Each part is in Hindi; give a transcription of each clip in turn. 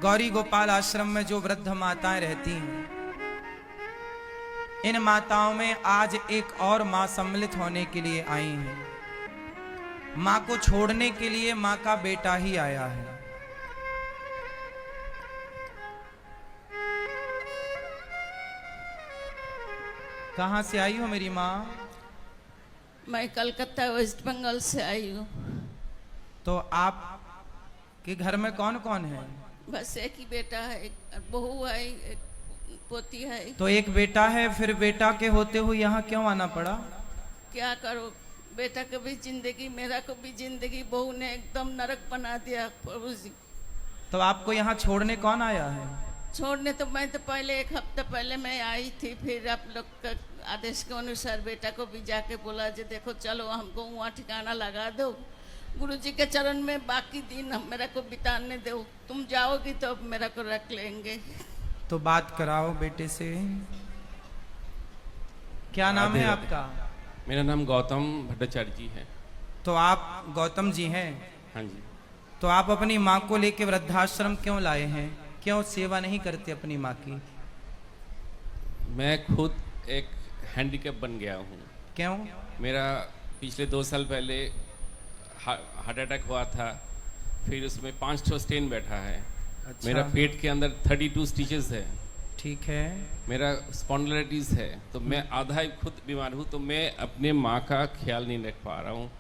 गौरी गोपाल आश्रम में जो वृद्ध माताएं रहती हैं, इन माताओं में आज एक और मां सम्मिलित होने के लिए आई हैं। मां को छोड़ने के लिए मां का बेटा ही आया है। कहां से आई हो मेरी मां? मैं कलकत्ता वेस्ट बंगाल से आई हूँ। तो आप के घर में कौन कौन है? बस एक ही बेटा है, एक बहू है, एक पोती है। तो एक बेटा है, फिर बेटा के होते हुए यहाँ क्यों आना पड़ा? क्या करो, बेटा को भी जिंदगी, मेरा को भी जिंदगी बहू ने एकदम नरक बना दिया प्रभु जी। तो आपको यहाँ छोड़ने कौन आया है? छोड़ने तो मैं तो पहले एक हफ्ता पहले मैं आई थी, फिर आप लोग का आदेश के अनुसार बेटा को भी जाके बोला जो देखो चलो हमको वहाँ ठिकाना लगा दो, गुरु जी के चरण में बाकी दिन हम मेरा को बिताने दो, तुम जाओगी तो अब मेरा को रख लेंगे। तो बात कराओ बेटे से। क्या नाम है आपका? मेरा नाम गौतम भट्टाचार्य जी है। तो आप गौतम जी हैं? हाँ जी। तो आप अपनी माँ को लेके वृद्धाश्रम क्यों लाए हैं? क्यों सेवा नहीं करते अपनी माँ की? मैं खुद एक हैंडीकैप बन गया हूँ। क्यों? मेरा पिछले 2 साल पहले हार्ट अटैक हुआ था, फिर उसमें 5 स्टेन बैठा है। अच्छा। मेरा पेट के अंदर 32 स्टिचेस है। ठीक है। मेरा स्पॉन्डिलाइटिस है, तो मैं आधा ही खुद बीमार हूँ, तो मैं अपने माँ का ख्याल नहीं रख पा रहा हूँ।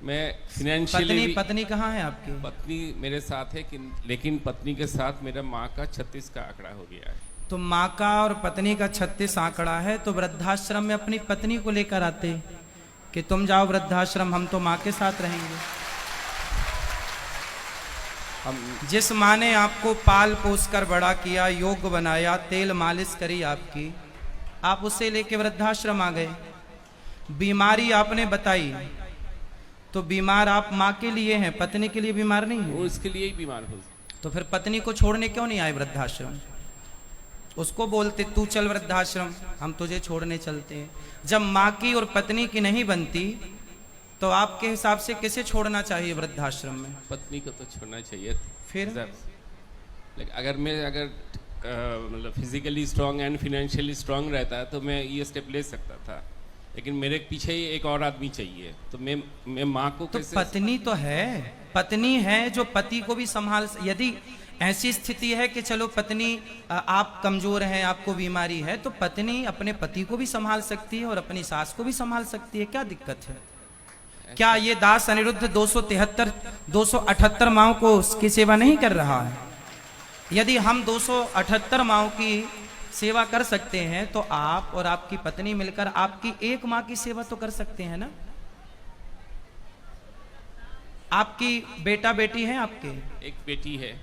मैं फिनेंशियली पत्नी कहाँ है आपकी? पत्नी मेरे साथ है, लेकिन पत्नी के साथ मेरा माँ का 36 का आंकड़ा हो गया है। तो माँ का और पत्नी का 36 आंकड़ा है, तो वृद्धाश्रम में अपनी पत्नी को लेकर आते कि तुम जाओ वृद्धाश्रम, हम तो माँ के साथ रहेंगे। जिस माँ ने आपको पाल पोस कर बड़ा किया, योग्य बनाया, तेल मालिश करी आपकी, आप उसे लेके वृद्धाश्रम आ गए। बीमारी आपने बताई, तो बीमार आप माँ के लिए हैं, पत्नी के लिए बीमार नहीं है। उसके लिए ही बीमार हो। तो फिर पत्नी को छोड़ने क्यों नहीं आए वृद्धाश्रम? उसको बोलते तू चल वृद्धाश्रम, हम तुझे छोड़ने चलते हैं। जब माँ की और पत्नी की नहीं बनती, तो आपके हिसाब से किसे छोड़ना चाहिए वृद्धाश्रम में? पत्नी को तो छोड़ना चाहिए। फिर अगर मैं मतलब physically strong and financially strong रहता तो मैं ये स्टेप ले सकता था, लेकिन मेरे पीछे ही एक और आदमी चाहिए, तो मैं माँ को तो कैसे? पत्नी तो है, पत्नी है जो पति को भी संभाल। यदि ऐसी स्थिति है कि चलो पत्नी आप कमजोर हैं, आपको बीमारी है, तो पत्नी अपने पति को भी संभाल सकती है और अपनी सास को भी संभाल सकती है। क्या दिक्कत है? क्या ये दास अनिरुद्ध 278 माओं को उसकी सेवा नहीं कर रहा है? यदि हम 278 माओं की सेवा कर सकते हैं, तो आप और आपकी पत्नी मिलकर आपकी एक माँ की सेवा तो कर सकते हैं ना? आपकी बेटा बेटी है आपके? एक बेटी है।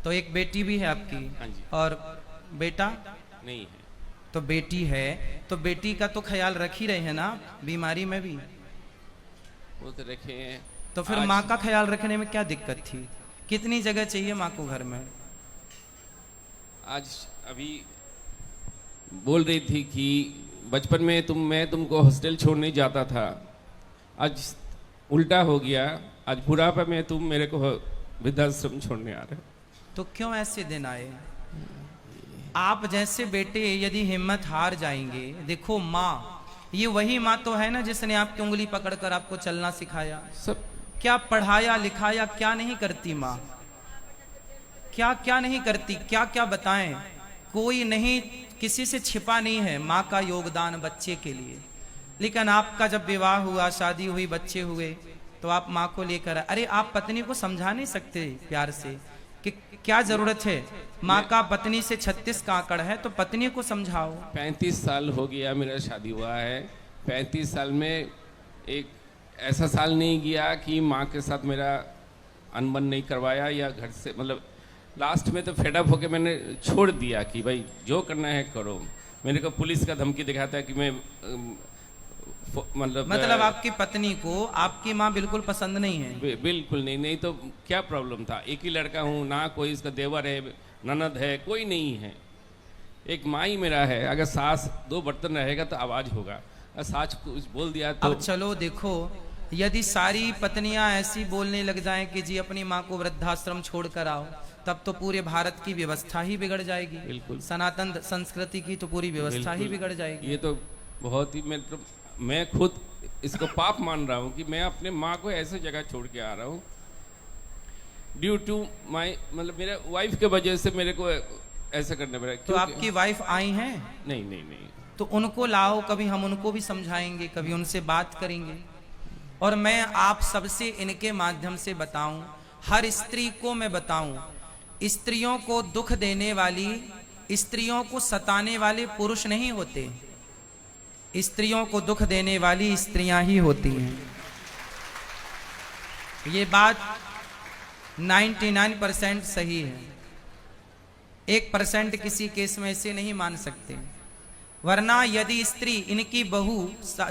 तो एक बेटी भी है आपकी? हाँ जी। और बेटा नहीं है। तो बेटी है, तो बेटी का तो ख्याल रख ही रहे हैं ना बीमारी में भी? वो तो रखे हैं। तो फिर माँ का ख्याल रखने में क्या दिक्कत थी? कितनी जगह चाहिए माँ को घर में? आज अभी बोल रही थी कि बचपन में मैं तुमको हॉस्टल छोड़ने जाता था, आज उल्टा हो गया, आज बुढ़ापा में तुम मेरे को वृद्धाश्रम छोड़ने आ रहे हो। तो क्यों ऐसे दिन आए? आप जैसे बेटे यदि हिम्मत हार जाएंगे, देखो माँ, ये वही माँ तो है ना जिसने आपकी उंगली पकड़कर आपको चलना सिखाया, सब क्या पढ़ाया लिखाया, क्या नहीं करती माँ? क्या क्या नहीं करती, क्या क्या बताएं? कोई नहीं, किसी से छिपा नहीं है माँ का योगदान बच्चे के लिए। लेकिन आपका जब विवाह हुआ, शादी हुई, बच्चे हुए, तो आप माँ को लेकर, अरे आप पत्नी को समझा नहीं सकते प्यार से कि क्या जरूरत है? माँ का पत्नी से 36 का आंकड़ा है, तो पत्नी को समझाओ। 35 साल हो गया मेरा शादी हुआ है। 35 साल में एक ऐसा साल नहीं गया कि माँ के साथ मेरा अनबन नहीं करवाया, या घर से, मतलब लास्ट में तो फेडअप होके मैंने छोड़ दिया कि भाई जो करना है करो। मेरे को पुलिस का धमकी दिखाता है कि मैं मतलब आपकी पत्नी को आपकी माँ बिल्कुल पसंद नहीं है? बिल्कुल नहीं तो क्या प्रॉब्लम था? एक ही लड़का हूँ ना, कोई इसका देवर है, ननद है, कोई नहीं है, एक माँ ही मेरा है। अगर सास 2 बर्तन रहेगा तो आवाज होगा, सास कुछ बोल दिया तो। अब चलो देखो, यदि सारी पत्नियां ऐसी बोलने लग जाएं कि जी अपनी माँ को वृद्धाश्रम छोड़कर आओ, तब तो पूरे भारत की व्यवस्था ही बिगड़ जाएगी। बिल्कुल। सनातन संस्कृति की तो पूरी व्यवस्था ही बिल्कुल। बिगड़ जाएगी। ये तो बहुत ही मैं खुद इसको पाप मान रहा हूँ कि मैं अपने माँ को ऐसे जगह छोड़ के आ रहा हूँ ड्यू टू माई, मतलब मेरे वाइफ के वजह से मेरे को ऐसा करना पड़ा। तो आपकी वाइफ आई हैं? नहीं नहीं नहीं। तो उनको लाओ, कभी हम उनको भी समझाएंगे, कभी उनसे बात करेंगे। और मैं आप सबसे इनके माध्यम से बताऊं, हर स्त्री को मैं बताऊं, स्त्रियों को दुख देने वाली, स्त्रियों को सताने वाले पुरुष नहीं होते, स्त्रियों को दुख देने वाली स्त्रियां ही होती हैं। ये बात 99% सही है, 1% किसी केस में ऐसे नहीं मान सकते। वरना यदि स्त्री, इनकी बहू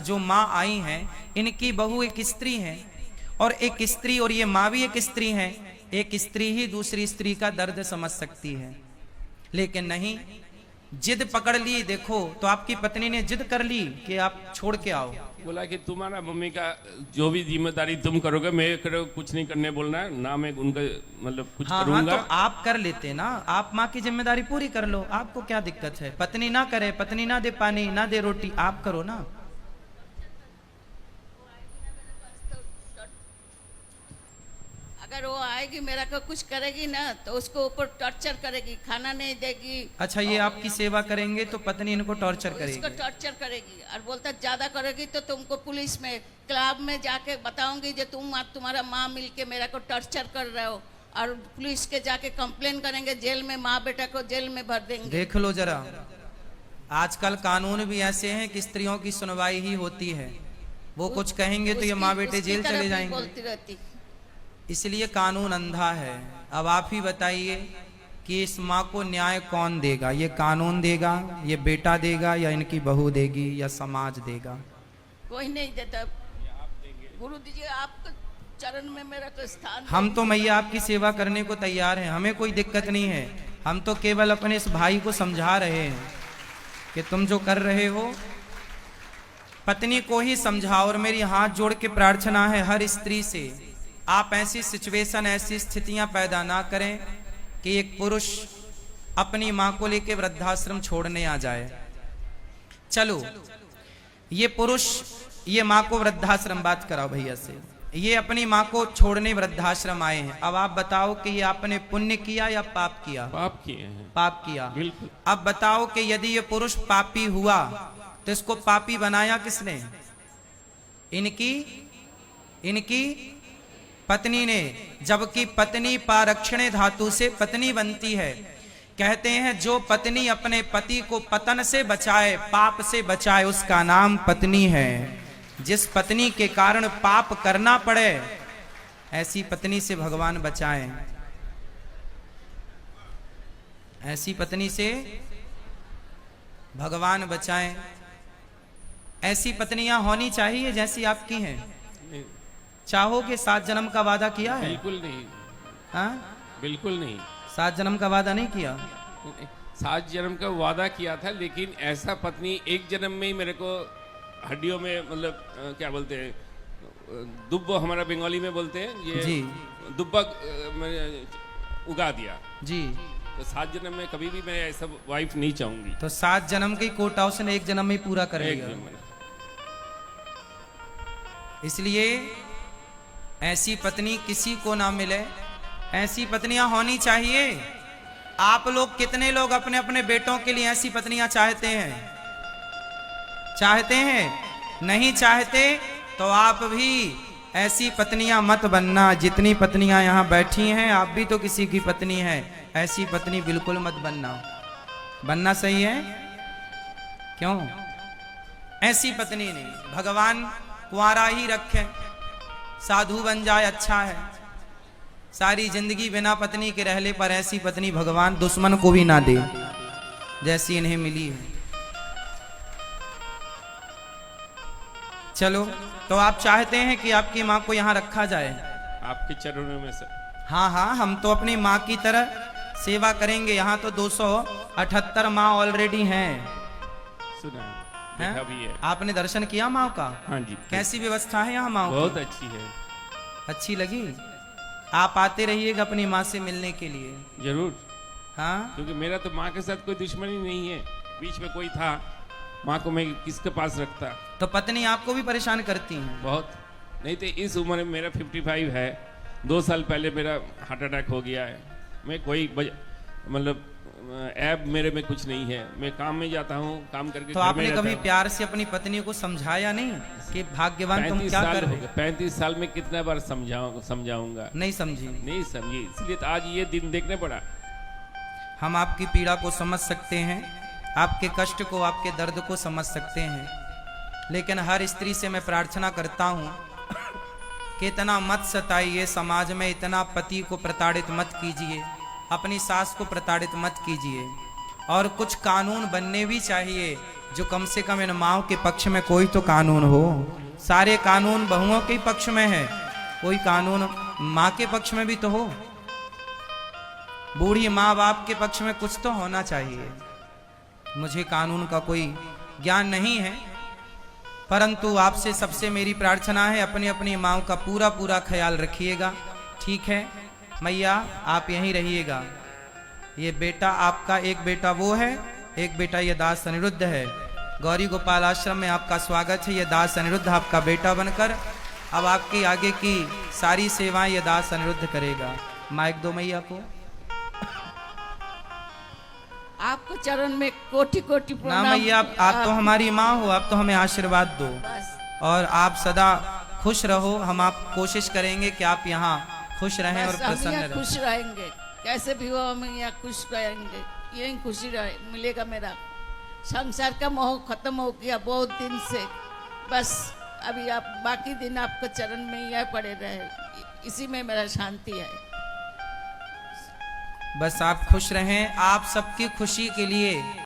जो माँ आई हैं, इनकी बहू एक स्त्री है, और एक स्त्री, और ये माँ भी एक स्त्री है, एक स्त्री ही दूसरी स्त्री का दर्द समझ सकती है। लेकिन नहीं, जिद पकड़ ली। देखो, तो आपकी पत्नी ने जिद कर ली कि आप छोड़ के आओ। बोला कि तुम्हारा मम्मी का जो भी जिम्मेदारी तुम करोगे, मैं कुछ नहीं करने बोलना है ना, मैं उनका मतलब कुछ हाँ, करूंगा। तो आप कर लेते ना, आप माँ की जिम्मेदारी पूरी कर लो, आपको क्या दिक्कत है? पत्नी ना करे, पत्नी ना दे पानी, ना दे रोटी, आप करो ना। अगर वो आएगी मेरा को कुछ करेगी ना, तो उसको ऊपर टॉर्चर करेगी, खाना नहीं देगी। अच्छा, ये आपकी सेवा करेंगे तो पत्नी इनको टॉर्चर उसको करेगी? टॉर्चर करेगी और बोलता ज्यादा करेगी तो तुमको पुलिस में, क्लब में जाके बताऊंगी जो तुम्हारा माँ मिलके मेरा को टॉर्चर कर रहे हो, और पुलिस के जाके कंप्लेन करेंगे, जेल में माँ बेटा को जेल में भर देंगे। देख लो जरा, आजकल कानून भी ऐसे हैं कि स्त्रियों की सुनवाई ही होती है। वो कुछ कहेंगे तो ये माँ बेटे जेल चले जाएंगे। बोलती रहती। इसलिए कानून अंधा है। अब आप ही बताइए कि इस माँ को न्याय कौन देगा? ये कानून देगा, ये बेटा देगा, या इनकी बहू देगी, या समाज देगा? कोई नहीं देता। गुरु जी आपके चरण में मेरा तो स्थान। हम तो मैया आपकी सेवा करने को तैयार हैं, हमें कोई दिक्कत नहीं है। हम तो केवल अपने इस भाई को समझा रहे हैं कि तुम जो कर रहे हो, पत्नी को ही समझाओ। और मेरी हाथ जोड़ के प्रार्थना है हर स्त्री से, आप ऐसी सिचुएशन, ऐसी स्थितियां पैदा ना करें कि एक पुरुष अपनी मां को लेकर वृद्धाश्रम छोड़ने आ जाए। चलो, ये पुरुष ये मां को वृद्धाश्रम, बात कराओ भैया से, ये अपनी मां को छोड़ने वृद्धाश्रम आए हैं। अब आप बताओ कि ये आपने पुण्य किया या पाप किया? पाप किए हैं। पाप किया। बिल्कुल। अब बताओ कि यदि ये पुरुष पापी हुआ तो इसको पापी बनाया किसने? इनकी पत्नी ने। जबकि पत्नी पारक्षणे धातु से पत्नी बनती है। कहते हैं जो पत्नी अपने पति को पतन से बचाए, पाप से बचाए, उसका नाम पत्नी है। जिस पत्नी के कारण पाप करना पड़े, ऐसी पत्नी से भगवान बचाएं। ऐसी पत्नी से भगवान बचाएं। ऐसी पत्नियां होनी चाहिए जैसी आपकी हैं। चाहोगे? 7 जन्म का वादा किया है? बिल्कुल नहीं। हाँ, बिल्कुल नहीं। 7 जन्म का वादा नहीं किया? 7 जन्म का वादा किया था, लेकिन ऐसा पत्नी एक जन्म में ही मेरे को हड्डियों में, मतलब क्या बोलते हैं, दुब्बो हमारा बंगाली में बोलते हैं, ये जी। दुब्बा उगा दिया जी। तो 7 जन्म में कभी भी मैं ऐसा वाइफ नहीं चाहूंगी। तो 7 जन्म की कोटा उसने 1 जन्म में ही पूरा कर एक लिया। जन्म में। इसलिए ऐसी पत्नी किसी को ना मिले, ऐसी पत्नियां होनी चाहिए। आप लोग कितने लोग अपने अपने बेटों के लिए ऐसी पत्नियां चाहते हैं? चाहते हैं? नहीं चाहते तो आप भी ऐसी पत्नियां मत बनना। जितनी पत्नियां यहां बैठी हैं, आप भी तो किसी की पत्नी हैं। ऐसी पत्नी बिल्कुल मत बनना। बनना सही है? क्यों? ऐसी पत्नी नहीं, भगवान कुंवारा ही रखे, साधु बन जाए, अच्छा है। सारी जिंदगी बिना पत्नी के रहले पर ऐसी पत्नी भगवान दुश्मन को भी ना दे जैसी इन्हें मिली है। चलो, तो आप चाहते हैं कि आपकी माँ को यहाँ रखा जाए? आपके चरणों में सर। हाँ हाँ, हम तो अपनी माँ की तरह सेवा करेंगे। यहाँ तो 278 माँ ऑलरेडी हैं। सुना देखा भी है। आपने दर्शन किया माँ का? हाँ जी। कैसी व्यवस्था है यहाँ माँ बहुत की? अच्छी है। अच्छी लगी? आप आते रहिएगा अपनी माँ से मिलने के लिए। जरूर, हाँ, क्योंकि मेरा तो माँ के साथ कोई दुश्मनी नहीं है। बीच में कोई था, माँ को मैं किसके पास रखता। तो पत्नी आपको भी परेशान करती हैं? बहुत, नहीं तो इस उम्र में मेरा 55 है। 2 साल पहले मेरा हार्ट अटैक हो गया है। मैं कोई मतलब ऐब मेरे में कुछ नहीं है। मैं काम में जाता हूँ, काम करके तो घर में आपने रहता कभी हूँ। प्यार से अपनी पत्नी को समझाया नहीं कि भाग्यवान तुम 35 क्या साल कर हो रहे? गए। 35 साल में कितना बार समझाऊंगा, नहीं समझी? नहीं समझी, इसलिए तो आज ये दिन देखने पड़ा। हम आपकी पीड़ा को समझ सकते हैं, आपके कष्ट को, आपके दर्द को समझ सकते हैं, लेकिन हर स्त्री से मैं प्रार्थना करता हूँ कि इतना मत सताइए, समाज में इतना पति को प्रताड़ित मत कीजिए, अपनी सास को प्रताड़ित मत कीजिए। और कुछ कानून बनने भी चाहिए जो कम से कम इन माओं के पक्ष में कोई तो कानून हो। सारे कानून बहुओं के पक्ष में है, कोई कानून माँ के पक्ष में भी तो हो। बूढ़ी माँ बाप के पक्ष में कुछ तो होना चाहिए। मुझे कानून का कोई ज्ञान नहीं है, परंतु आपसे सबसे मेरी प्रार्थना है, अपनी अपनी माँ का पूरा पूरा ख्याल रखिएगा। ठीक है मैया, आप यहीं रहिएगा। ये बेटा आपका, एक बेटा वो है, एक बेटा ये दास अनिरुद्ध है। गौरी गोपाल आश्रम में आपका स्वागत है। ये दास अनिरुद्ध आपका बेटा बनकर अब आपकी आगे की सारी सेवाएं ये दास अनिरुद्ध करेगा। माइक दो मैया को। आपको चरण में कोटि कोटि ना प्रणाम। मैया, आप तो हमारी माँ हो, आप तो हमें आशीर्वाद दो बस और आप सदा खुश रहो। हम आप कोशिश करेंगे कि आप यहाँ खुश रहें और बस हम प्रसन्न यहाँ रहें। खुश रहेंगे, कैसे भी हो हम यहाँ खुश रहेंगे। यही खुशी मिलेगा। मेरा संसार का मोह खत्म हो गया बहुत दिन से। बस अभी आप बाकी दिन आपके चरण में यह पड़े रहे, इसी में मेरा शांति है। बस आप खुश रहें। आप सबकी खुशी के लिए